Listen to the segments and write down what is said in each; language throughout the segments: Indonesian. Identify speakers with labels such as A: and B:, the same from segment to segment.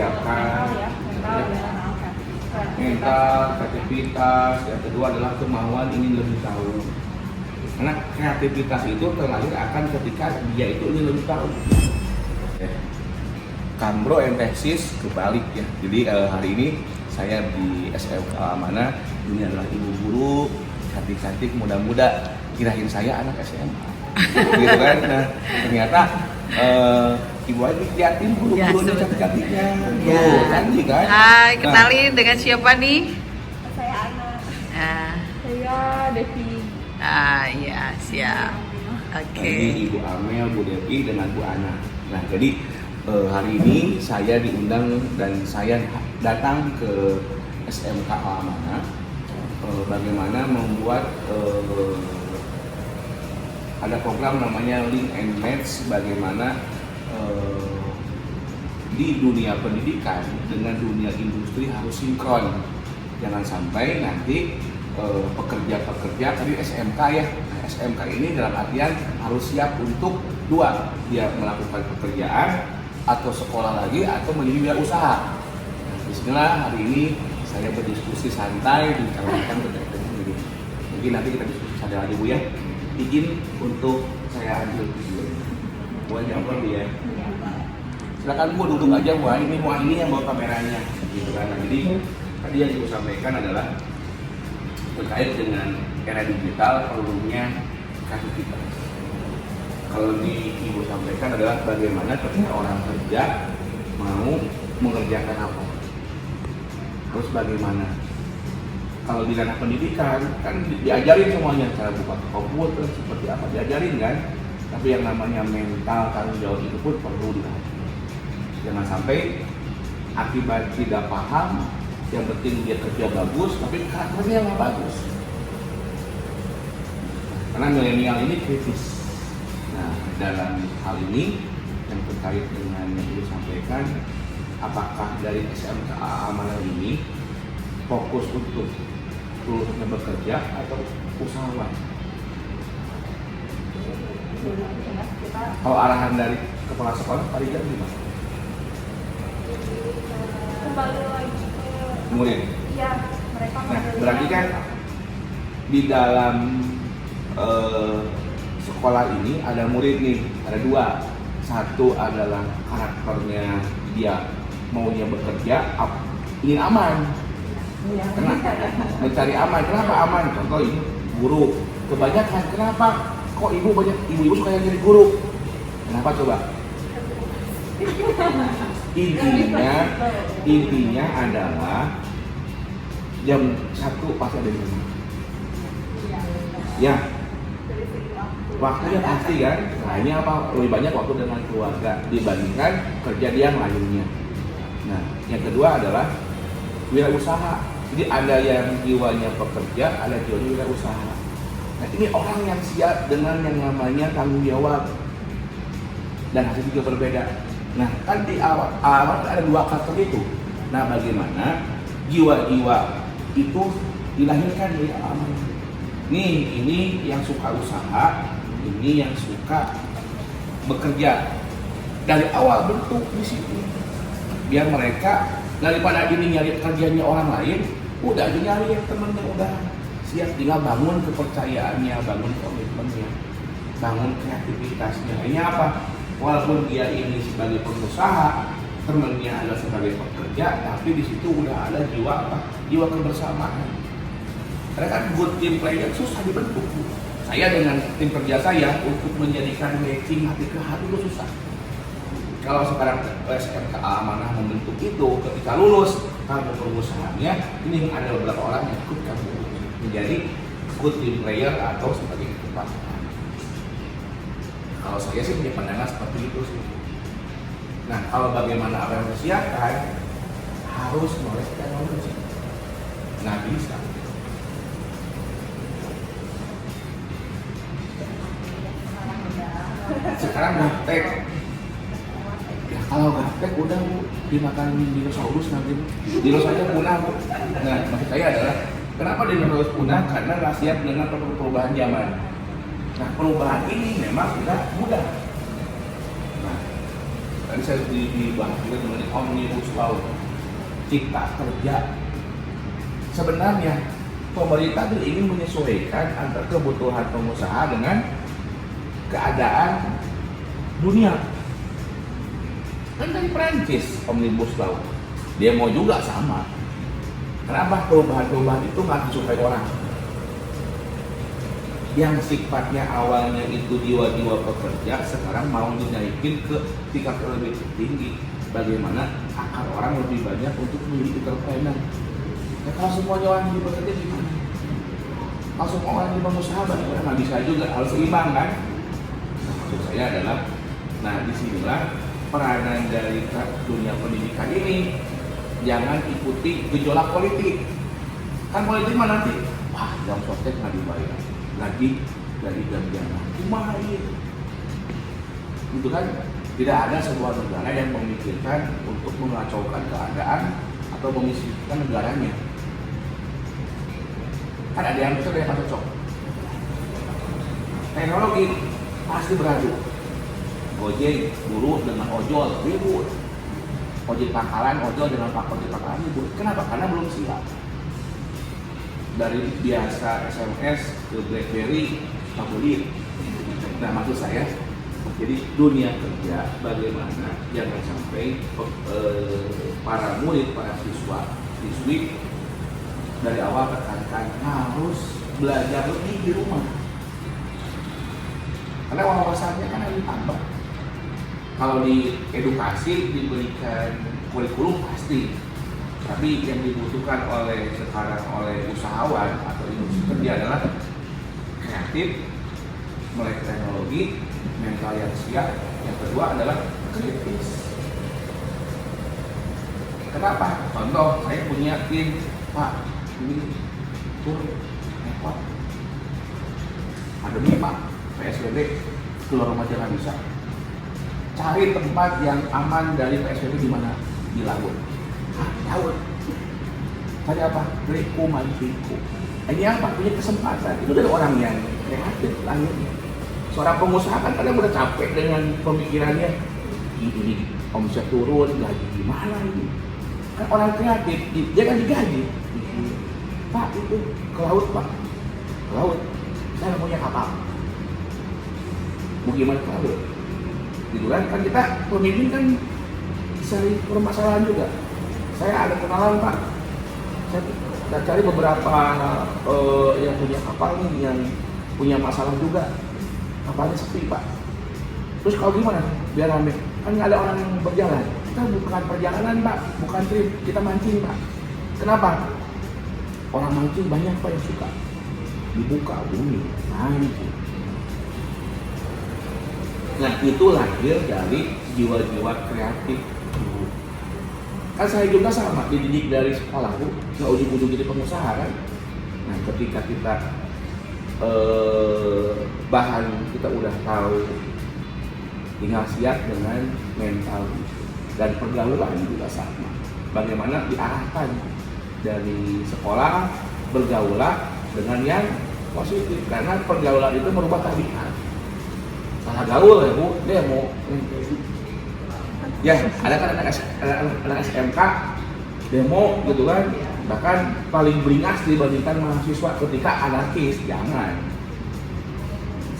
A: mempersiapkan
B: mental ya, mental ya.
A: mental, kreativitas. Yang kedua adalah kemauan ingin lebih tahu. Karena kreativitas itu terlahir akan ketika dia itu ingin lebih tahu. Kambro and tesis kebalik ya. Jadi hari ini saya di SMK Amanah, ini adalah ibu guru cantik-cantik muda-muda, kirain saya anak SMA gitu kan. Nah ternyata ibu aja liatin guru-gurunya cantik-cantiknya tuh, cantik kan.
C: Hai, kenalin dengan siapa nih?
B: Saya Ana.
C: Ah,
B: Saya Devi.
C: ya siap. Oke.
A: Ini Ibu Amel, Bu Devi dengan Bu Ana. Nah jadi hari ini saya diundang dan saya datang ke SMK Amanah bagaimana membuat ada program namanya Link and Match, bagaimana di dunia pendidikan dengan dunia industri harus sinkron. Jangan sampai nanti pekerja-pekerja tadi SMK ya, SMK ini dalam artian harus siap untuk dua, dia melakukan pekerjaan atau sekolah lagi atau menjadi wirausaha. Bismillah, hari ini saya berdiskusi santai bicarakan terkait dengan ini. Mungkin nanti kita diskusi sadar lagi Bu ya. Izin untuk saya ambil video. Buat jawab dia. Silakan Bu duduk aja Bu. Ini yang bawa kameranya gitu kan. Nah, jadi tadi yang Ibu sampaikan adalah terkait dengan era digital perlunya kreativitas. Kalau di Ibu sampaikan adalah bagaimana ketika orang kerja mau mengerjakan apa, terus bagaimana. Kalau di ranah pendidikan kan diajarin semuanya, cara buka komputer seperti apa diajarin kan, tapi yang namanya mental tanggung jawab itu pun perlu dilatih. Jangan sampai akibat tidak paham, yang penting dia kerja bagus tapi karakternya nggak bagus. Karena milenial ini kritis. Nah, dalam hal ini yang terkait dengan yang Ibu sampaikan, apakah dari SMK Amanah ini fokus untuk lulusnya bekerja atau usahawan? Kalau arahan dari kepala sekolah, Pak Rijal gimana?
B: Kembali lagi ke
A: Murid.
B: iya, mereka
A: Nah, berarti kan di dalam sekolah ini ada murid nih, ada dua. Satu adalah karakternya dia maunya bekerja, ingin aman. Kenapa? Mencari aman. Kenapa aman? Contoh ini guru. Kebanyakan kenapa? Kok ibu-ibu suka yang jadi guru? Kenapa coba? Intinya adalah jam 1 pasti ada di rumah. Ya. Waktunya pasti kan, nah ini apa? Lebih banyak waktu dengan keluarga dibandingkan kerja dia yang lainnya. Nah, yang kedua adalah wirausaha. Jadi ada yang jiwanya pekerja, ada jiwanya wirausaha. Nah ini orang yang siap dengan yang namanya tanggung jawab dan hasil juga berbeda. Nah kan di awal ada dua karakter itu. Nah bagaimana jiwa-jiwa itu dilahirkan dari alam. Nih ini yang suka usaha, ini yang suka bekerja. Dari awal bentuk di situ. Biar mereka daripada ini nyari kerjanya orang lain, udah aja nyari yang temennya udah siap, tinggal bangun kepercayaannya, bangun komitmennya, bangun kreativitasnya. Ini apa? Walaupun dia ini sebagai pengusaha, temennya adalah sebagai pekerja, tapi di situ udah ada jiwa apa? Jiwa kebersamaan. Karena kan good team player susah dibentuk. Saya dengan tim kerja saya untuk menjadikan matching hati ke hati itu susah. Kalau sekarang SMK Amanah membentuk itu, ketika lulus kamu pengusahanya, ini ada beberapa orang yang ikut kamu menjadi good team player atau sebagai ketua. Kalau saya sih punya pandangan seperti itu sih. Nah, kalau bagaimana apa yang disiapkan harus knowledge teknologi. Nggak bisa. Sekarang gaptek. Ya kalau gaptek udah Bu, dimakan dinosaurus nanti. Dinosaurus aja punah Bu. Nah, maksud saya adalah kenapa dinosaurus punah? Karena nggak siap dengan perubahan zaman. Nah, perubahan ini memang tidak mudah. Nah, tadi saya dibahas juga mengenai omnibus law, cipta kerja. Sebenarnya pemerintah itu ingin menyesuaikan antara kebutuhan pengusaha dengan keadaan dunia. Kan dari Prancis omnibus law, dia mau juga sama. Kenapa perubahan-perubahan itu nggak disukai orang? Yang sifatnya awalnya itu jiwa-jiwa pekerja sekarang mau dinaikin ke tingkat yang lebih tinggi. Bagaimana akan orang lebih banyak untuk menjadi entrepreneur? Ya, kalau semuanya orang jadi pekerja gimana? Kalau semua orang jadi pengusaha bagaimana? Nggak bisa juga, harus seimbang kan? Nah, maksud saya adalah, nah disinilah peranan dari dunia pendidikan ini. Jangan ikuti gejolak politik. Kan politik mah nanti, wah jam sotek nggak dibayar, lagi dari gajian kumaha ini. Itu kan tidak ada sebuah negara yang memikirkan untuk mengacaukan keadaan atau memiskinkan negaranya. Kan ada yang cocok, ada yang cocok. Teknologi pasti beradu. Gojek, buruh dengan ojol, ribut. Ojek pangkalan, ojol dengan ojek pangkalan ribut. Kenapa? Karena belum siap. Dari biasa SMS ke BlackBerry, tablet. Nah, maksud saya, jadi dunia kerja bagaimana jangan sampai para murid, para siswi dari awal tekankan harus belajar lebih di rumah. Karena wawasannya kan harus ditambah. Kalau di edukasi diberikan kurikulum pasti, tapi yang dibutuhkan sekarang oleh usahawan atau industri kerja adalah kreatif, melek teknologi, mental yang siap. Yang kedua adalah kritis. Kenapa? Contoh, saya punya tim, Pak, ini turun, repot. Ada Pak, PSBB, keluar rumah jangan bisa. Cari tempat yang aman dari PSBB di mana? Di laut. Laut. Tadi apa? Riku mantiku. Ini apa? Punya kesempatan. Itu dari orang yang kreatif lahirnya. Seorang pengusaha kan kadang udah capek dengan pemikirannya. Ini omset turun, gaji gimana ini? Kan orang kreatif, dia kan digaji. Pak itu ke laut Pak. Ke laut. Saya punya kapal. Mau gimana ke laut? Gitu kan kita pemimpin kan sering permasalahan juga. Saya ada kenalan Pak, saya cari beberapa yang punya kapal nih yang punya masalah juga, kapalnya sepi Pak. Terus kalau gimana biar rame? Kan nggak ada orang yang berjalan. Kita bukan perjalanan Pak, bukan trip, kita mancing Pak. Kenapa? Orang mancing banyak Pak yang suka dibuka bumi mancing. Nah itu lahir dari jiwa-jiwa kreatif. Kan saya juga sama, dididik dari sekolah Bu, nggak ujung-ujung jadi pengusaha kan. Nah ketika kita bahan kita udah tahu, tinggal siap dengan mental dan pergaulan juga sama. Bagaimana diarahkan dari sekolah bergaulah dengan yang positif, karena pergaulan itu merubah tabiat. Salah gaul ya Bu, dia mau ya ada kan anak SMK demo gitu kan, bahkan paling beringas dibandingkan mahasiswa ketika anarkis. Jangan,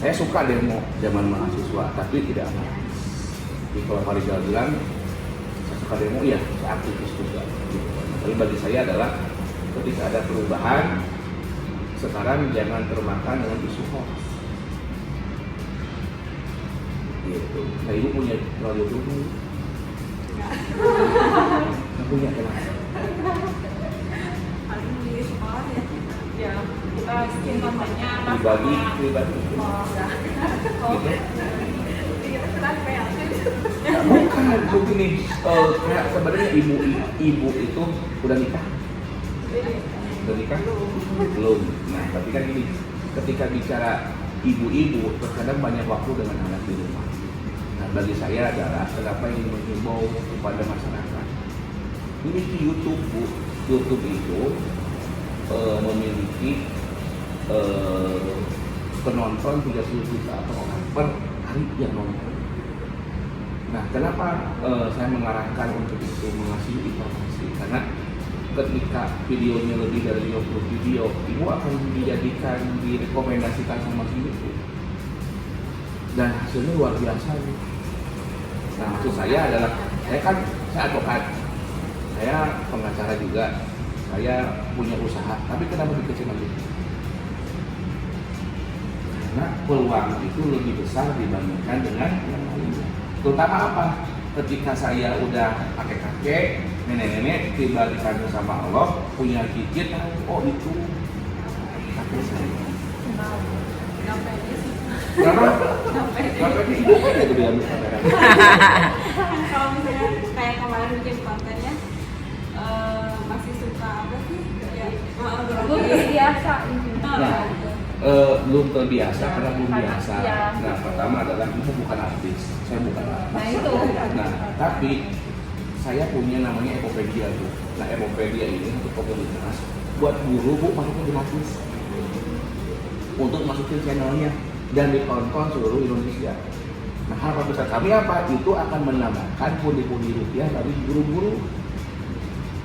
A: saya suka demo zaman mahasiswa tapi tidak anarkis. Jadi kalau Pak Rizal bilang saya suka demo, ya saya aktivis juga gitu. Tapi bagi saya adalah ketika ada perubahan sekarang jangan termakan dengan isu hoax gitu. Nah Ibu punya radio dulu? Nggak punya, kenapa?
B: Paling di sekolah ya kita bikin kontennya
A: Pribadi
B: oh enggak
A: gitu?
B: kita keren kreatif.
A: Bukan, begini, kayak sebenarnya ibu itu udah nikah? Udah nikah? Belum. Nah tapi kan gini, ketika bicara ibu-ibu terkadang banyak waktu dengan anak di rumah. Nah bagi saya adalah kenapa ingin menghimbau kepada masyarakat. Ini di YouTube Bu, YouTube itu memiliki penonton 30 juta per orang per hari yang nonton. Nah, kenapa saya mengarahkan untuk itu mengasih informasi? Karena ketika videonya lebih dari 20 video, ibu akan dijadikan, direkomendasikan sama si YouTube. Dan hasilnya luar biasa nih. Nah, maksud saya adalah, saya advokat, saya pengacara juga, saya punya usaha, tapi kenapa lebih kecil lagi? Karena peluang itu lebih besar dibandingkan dengan yang lainnya. Terutama apa? Ketika saya udah kakek-kakek, nenek-nenek, dibalikan sama Allah, punya cicit, oh itu kakek saya. Kenapa? Kenapa ini ibu kayak gitu diambil kamera?
B: Kalau misalnya kayak kemarin bikin kontennya masih suka apa sih? Ya, belum biasa ini.
A: Nah, belum terbiasa karena belum biasa.
B: Iya.
A: Nah, pertama adalah ibu bukan artis, saya bukan artis.
B: Nah itu.
A: Nah, tapi saya punya namanya Epopedia tuh. Nah, Epopedia ini untuk komunitas buat guru bu masukin gratis untuk masukin channelnya dan ditonton seluruh Indonesia. Nah, harapan besar kami apa? Itu akan menambahkan pundi-pundi rupiah dari guru-guru.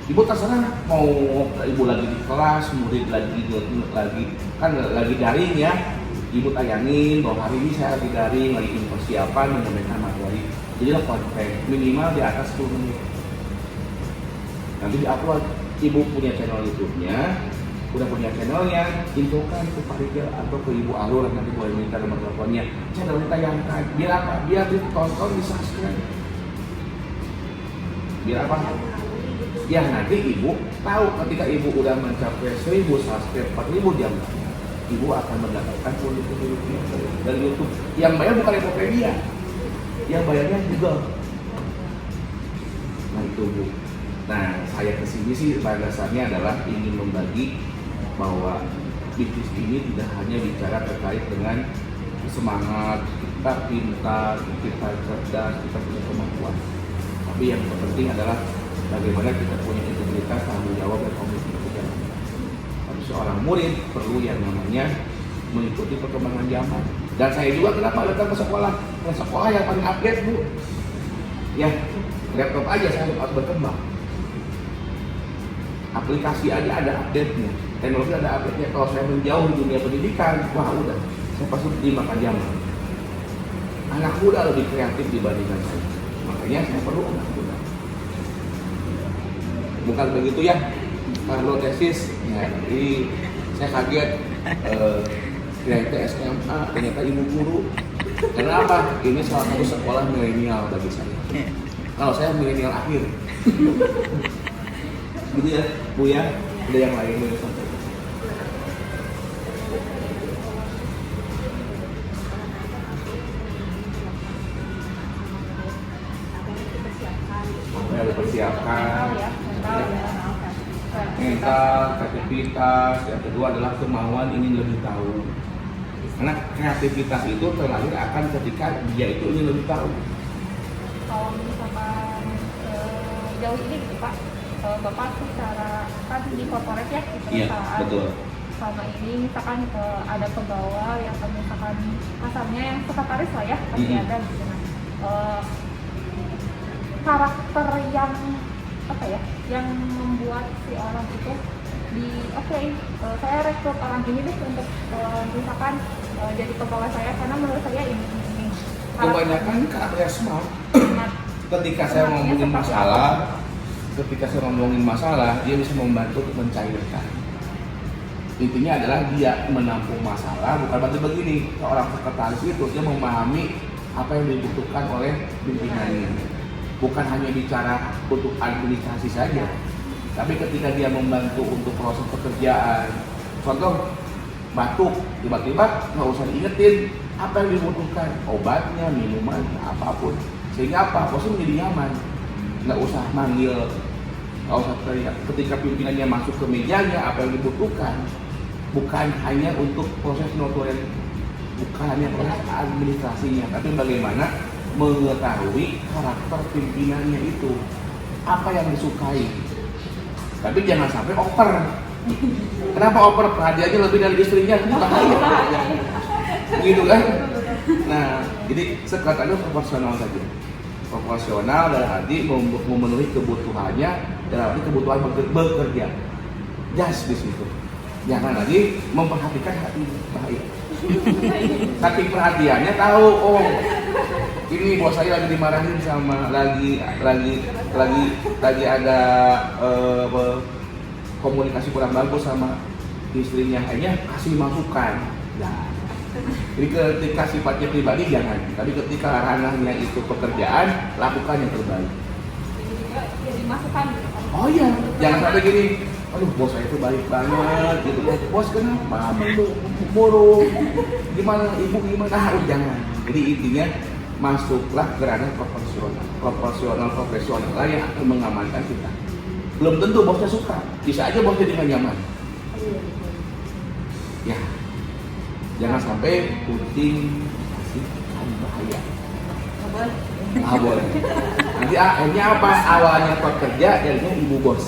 A: Ibu terserah mau ibu lagi di kelas, murid lagi kan lagi daring ya. Ibu tayangin bahwa hari ini saya lagi daring, lagi persiapan menyampaikan materi. Jadilah konten minimal di atas 10 menit. Nanti diupload. Ibu punya channel YouTube-nya, udah punya channelnya, infokan ke Pak Rijal atau ke Ibu Alur, nanti boleh minta nomor teleponnya. Channel kita yang biar apa? Biar ditonton, di subscribe. Biar apa? Ya nanti ibu tahu ketika ibu udah mencapai 1000 subscribe, 4000 jam, ibu akan mendapatkan pundi-pundi rupiah dari YouTube. Yang bayar bukan Epopedia, yang bayarnya Google. Nah itu bu. Nah saya kesini sih pada dasarnya adalah ingin membagi bahwa bisnis ini tidak hanya bicara terkait dengan semangat, kita pintar, kita cerdas, kita punya kemampuan. Tapi yang terpenting adalah bagaimana kita punya integritas, tanggung jawab, dan komitmen berjalan. Tapi seorang murid perlu yang namanya mengikuti perkembangan zaman. Dan saya juga kenapa datang ke sekolah? Ke sekolah yang paling update bu. Ya, laptop aja saya harus berkembang. Aplikasi aja ada update-nya, teknologi ada update-nya. Kalau saya menjauh di dunia pendidikan, wah udah, saya pasti dimakan zaman. Anak muda lebih kreatif dibandingkan saya. Makanya saya perlu anak muda. Bukan begitu ya, kalau tesis, ya, jadi saya kaget ternyata SMA, ternyata ibu guru. Kenapa? Ini salah satu sekolah milenial bagi saya. Kalau saya milenial akhir. Gitu ya, Bu ya, ada yang lain boleh sampaikan. Yang dipersiapkan, mental, kreativitas. Yang kedua adalah kemauan ingin lebih tahu. Karena kreativitas itu terlahir akan ketika dia itu ingin lebih tahu.
B: Kalau misalkan jauh ini gitu Pak, Bapak secara kan di corporate ya di perusahaan.
A: Betul.
B: Selama ini misalkan ada pegawai yang misalkan kasarnya yang sekretaris lah ya pasti ada gitu. Nah, karakter yang apa ya, yang membuat si orang itu saya rekrut orang ini deh untuk misalkan jadi pegawai saya karena menurut saya ini.
A: Kebanyakan karakternya smart. Ketika saya ngomongin masalah, dia bisa membantu untuk mencairkan. Intinya adalah dia menampung masalah, bukan berarti begini. Seorang sekretaris itu dia memahami apa yang dibutuhkan oleh pimpinannya. Bukan hanya bicara untuk administrasi saja, tapi ketika dia membantu untuk proses pekerjaan. Contoh, batuk, tiba-tiba nggak usah diingetin apa yang dibutuhkan, obatnya, minuman, apapun. Sehingga apa? Bosnya menjadi nyaman. Nggak usah manggil, nggak usah teriak. Ketika pimpinannya masuk ke mejanya, apa yang dibutuhkan, bukan hanya untuk proses notulen, bukan hanya proses administrasinya, tapi bagaimana mengetahui karakter pimpinannya itu, apa yang disukai. Tapi jangan sampai oper. Kenapa oper? Perhatiannya lebih dari istrinya, bahaya. Gitu kan? Nah, jadi sekretarisnya proporsional saja. Proporsional dalam arti memenuhi kebutuhannya, dalam arti kebutuhan bekerja. Just di situ. Jangan lagi memperhatikan hati, bahaya. Saking perhatiannya tahu, oh ini bos saya lagi dimarahin sama lagi ada komunikasi kurang bagus sama istrinya, akhirnya kasih masukan. Nah, jadi ketika sifatnya pribadi jangan, tapi ketika ranahnya itu pekerjaan, lakukan yang terbaik.
B: Jadi masukan gitu kan.
A: Oh iya, jangan sampai gini, aduh bos saya itu baik banget gitu. Bos kenapa? Murung. Gimana ibu gimana? Jangan. Jadi intinya masuklah ke ranah profesional lah yang akan mengamankan kita. Belum tentu bosnya suka, bisa aja bosnya dengan nyaman. Ya, jangan sampai kucing kasih bahaya. Nggak boleh. Nanti akhirnya apa? Awalnya pekerja, jadinya ibu bos.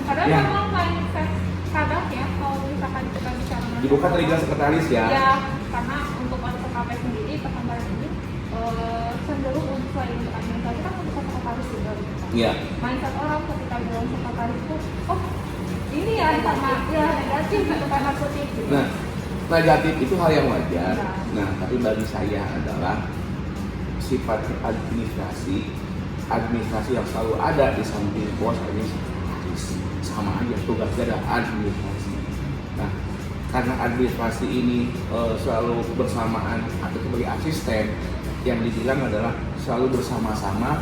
B: Kadang
A: Ya.
B: memang mindset kadang ya kalau misalkan kita bicara
A: Ibu kan trigger sekretaris ya.
B: ya, karena untuk PKP sendiri, perkantoran ini cenderung untuk selain untuk administrasi kan untuk sekretaris juga gitu kan.
A: Iya.
B: Mindset orang ketika bilang sekretaris itu, oh ini ya sama ya negatif gitu karena kutip gitu.
A: Nah, negatif itu hal yang wajar. Nah, tapi bagi saya adalah sifat administrasi yang selalu ada di samping bos ini sama aja, tugasnya adalah administrasi. Nah, karena administrasi ini selalu bersamaan atau sebagai asisten, yang dibilang adalah selalu bersama-sama,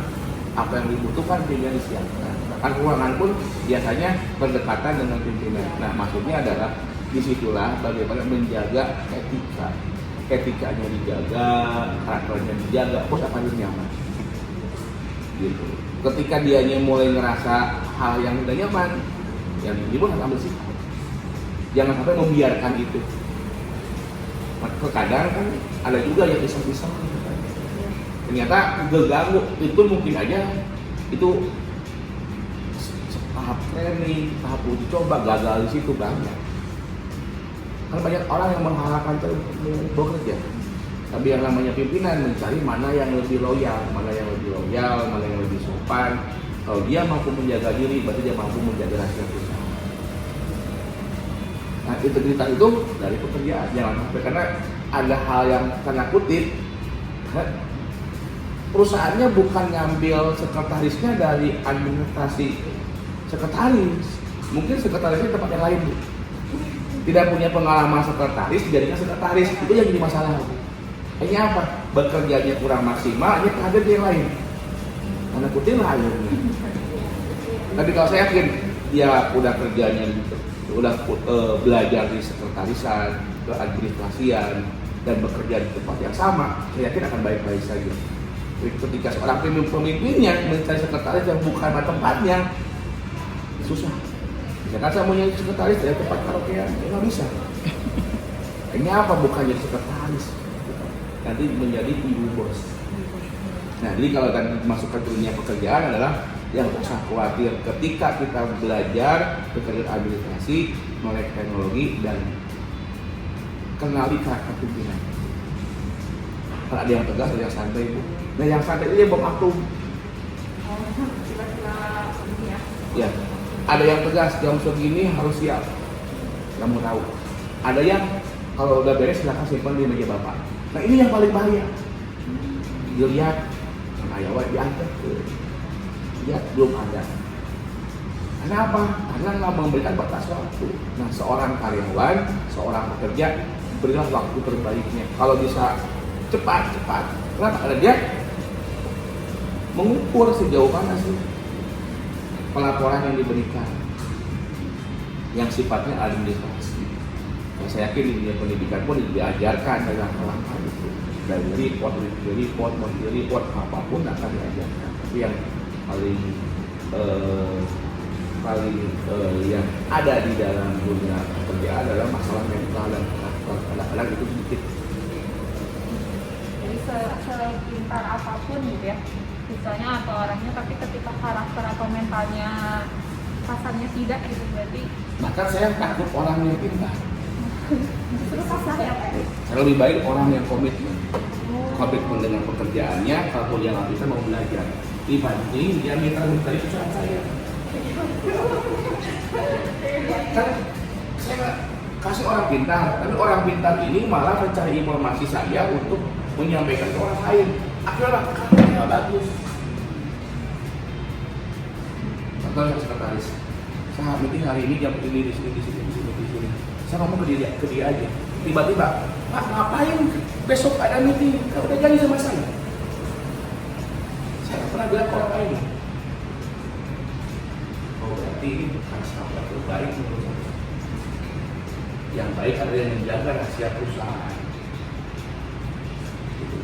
A: apa yang dibutuhkan pimpinan disiapkan. Bahkan ruangan pun biasanya berdekatan dengan pimpinan. Nah, maksudnya adalah disitulah bagaimana menjaga etikanya dijaga, karakternya dijaga, bos akan lebih nyaman. Gitu. Ketika dianya mulai ngerasa hal yang tidak nyaman, yang ibu harus ambil sikap. Jangan sampai membiarkan itu. Terkadang kan ada juga yang pisah-pisah. Ternyata keganggu, itu mungkin aja itu tahap training, tahap uji coba, gagal di situ banyak. Kan banyak orang yang mengharapkan bekerja, tapi yang namanya pimpinan mencari mana yang lebih loyal, mana yang lebih sopan. Kalau dia mampu menjaga diri, berarti dia mampu menjaga rahasia perusahaan. Nah, integritas itu dari pekerjaan, jangan sampai karena ada hal yang tanda kutip, perusahaannya bukan ngambil sekretarisnya dari administrasi sekretaris, mungkin sekretarisnya tempat yang lain, tidak punya pengalaman sekretaris, jadinya sekretaris, itu yang jadi masalah. Akhirnya apa? Bekerjanya kurang maksimal, hanya kader yang lain. Mana kutip lah akhirnya. Tapi kalau saya yakin dia udah kerjanya, udah belajar di sekretarisan, keadministrasian, dan bekerja di tempat yang sama, saya yakin akan baik-baik saja. Ketika seorang pemimpinnya mencari sekretaris yang bukan tempatnya, susah. Misalkan saya mau jadi sekretaris dari tempat karaokean, ya nggak bisa. Ini apa? Bukan jadi sekretaris, nanti menjadi ibu bos. Nah, jadi kalau tadi masuk ke dunia pekerjaan adalah yang usah khawatir ketika kita belajar pekerjaan administrasi, melek teknologi dan kenali karakter pimpinan. Kalau ada yang tegas, ada yang santai bu. Nah, yang santai itu dia bermaktum. Ya, ada yang tegas jam segini harus siap. Kamu tahu. Ada yang kalau udah beres silahkan simpan di meja bapak. Nah, ini yang paling bahaya. Dilihat, ayawat diangkat lihat belum ada. Kenapa? Karena nggak memberikan batas waktu. Nah, seorang karyawan, seorang pekerja, berilah waktu terbaiknya. Kalau bisa cepat. Kenapa? Karena dia mengukur sejauh mana sih pelaporan yang diberikan yang sifatnya administrasi. Nah, saya yakin di dunia pendidikan pun diajarkan dalam langkah itu. Dari report, apapun akan diajarkan. Tapi yang paling yang ada di dalam dunia pekerjaan adalah masalah mental dan kadang-kadang itu sedikit.
B: Jadi sepintar apapun gitu ya, misalnya atau orangnya, tapi ketika karakter atau mentalnya kasarnya tidak gitu, berarti
A: Bahkan saya takut orang yang pintar.
B: justru kasar ya Pak.
A: Saya lebih baik orang yang komitmen. komitmen dengan pekerjaannya, kalau dia nggak bisa mau belajar dibanding dia minta dari perusahaan saya. Kan saya kasih orang pintar, tapi orang pintar ini malah mencari informasi saya untuk menyampaikan ke orang lain. Akhirnya katanya bagus. Contohnya sekretaris, saya meeting hari ini jam ini di sini. Saya ngomong ke dia aja. Tiba-tiba, Pak ngapain besok ada meeting? Kan udah janji sama saya. Saya nggak pernah bilang ke orang lain. Oh berarti ini bukan sahabat terbaik menurut saya. Yang baik adalah yang menjaga rahasia perusahaan. Gitu.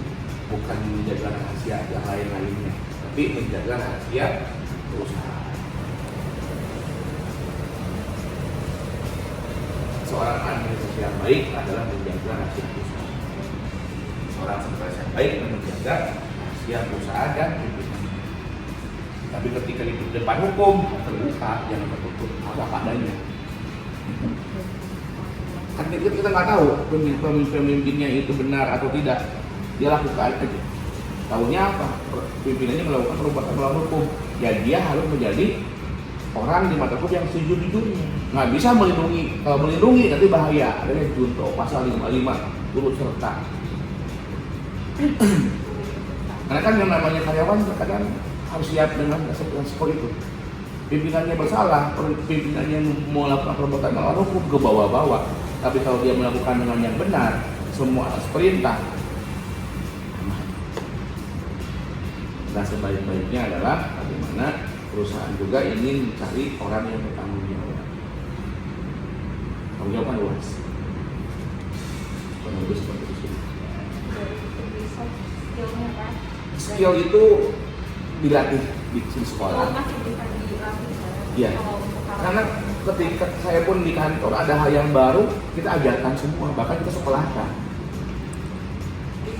A: Bukan menjaga rahasia yang lain-lainnya, tapi menjaga rahasia perusahaan. Seorang administrasi yang baik adalah menjaga rahasia perusahaan. Seorang sekretaris yang baik menjaga rahasia perusahaan dan pimpinan. Tapi ketika di depan hukum terbuka, jangan tertutup apa adanya. Kan kita nggak tahu pemimpinnya itu benar atau tidak, dia lakukan aja. Tahunya apa? Pimpinannya melakukan perbuatan melawan hukum, ya dia harus menjadi orang di mata hukum yang sejujurnya. Nggak bisa melindungi tapi bahaya. Ada junto pasal 55 turut serta. Karena kan yang namanya karyawan terkadang harus siap dengan seperti itu. Pimpinannya bersalah, pimpinannya melakukan perbuatan melawan hukum ke bawah-bawah. Tapi kalau dia melakukan dengan yang benar, semua perintah. Nah sebaik-baiknya adalah bagaimana perusahaan juga ingin mencari orang yang bertanggung jawab. Tanggung jawab kan luas. Menurut seperti itu. Skill itu dilatih di sekolah. Iya. Karena ketika saya pun di kantor ada hal yang baru, kita ajarkan semua, bahkan kita sekolahkan.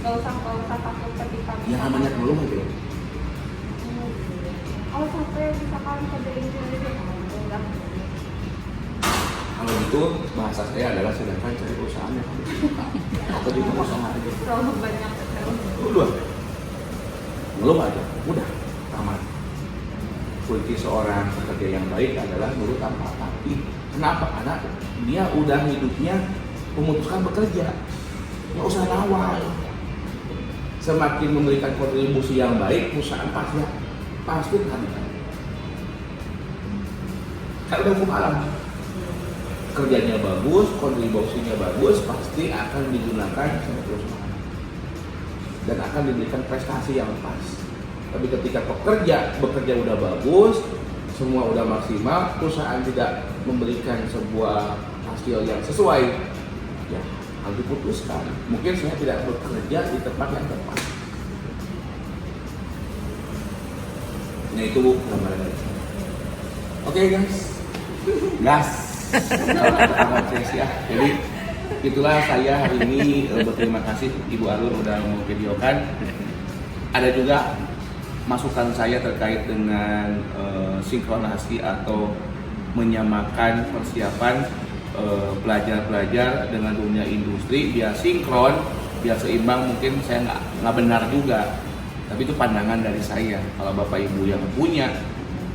B: Nggak usah takut ketika
A: Ya namanya belum aja.
B: kalau sampai misalkan kode Indonesia enggak.
A: Kalau gitu bahasa saya adalah sedangkan cari perusahaan yang harus dibuka atau di perusahaan aja.
B: Terlalu banyak.
A: Belum aja, udah tamat. Kunci seorang pekerja yang baik adalah nurut tanpa tapi. Kenapa? Karena dia udah hidupnya memutuskan bekerja, nggak usah nawar. Semakin memberikan kontribusi yang baik, perusahaan pasti hadir. Kalau udah hukum alam, kerjanya bagus, kontribusinya bagus, pasti akan digunakan sama perusahaan dan akan diberikan prestasi yang pas. Tapi ketika bekerja udah bagus, semua udah maksimal, perusahaan tidak memberikan sebuah hasil yang sesuai, ya harus diputuskan. Mungkin saya tidak bekerja di tempat yang tepat. Nah itu gambaran dari saya. Oke guys, gas. Jadi itulah saya hari ini berterima kasih Ibu Alur udah mau videokan. Ada juga masukan saya terkait dengan sinkronasi atau menyamakan persiapan pelajar-pelajar dengan dunia industri biar sinkron, biar seimbang. Mungkin saya nggak benar juga, tapi itu pandangan dari saya. Kalau Bapak Ibu yang punya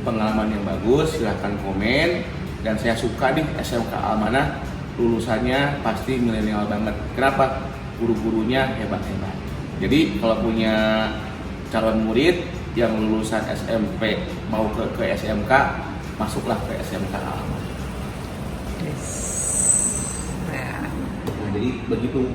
A: pengalaman yang bagus silahkan komen. Dan saya suka nih SMK Amanah, lulusannya pasti milenial banget. Kenapa? Guru-gurunya hebat-hebat. Jadi kalau punya calon murid yang lulusan SMP mau ke SMK, masuklah ke SMK Amanah.
C: Yes.
A: Nah, jadi begitu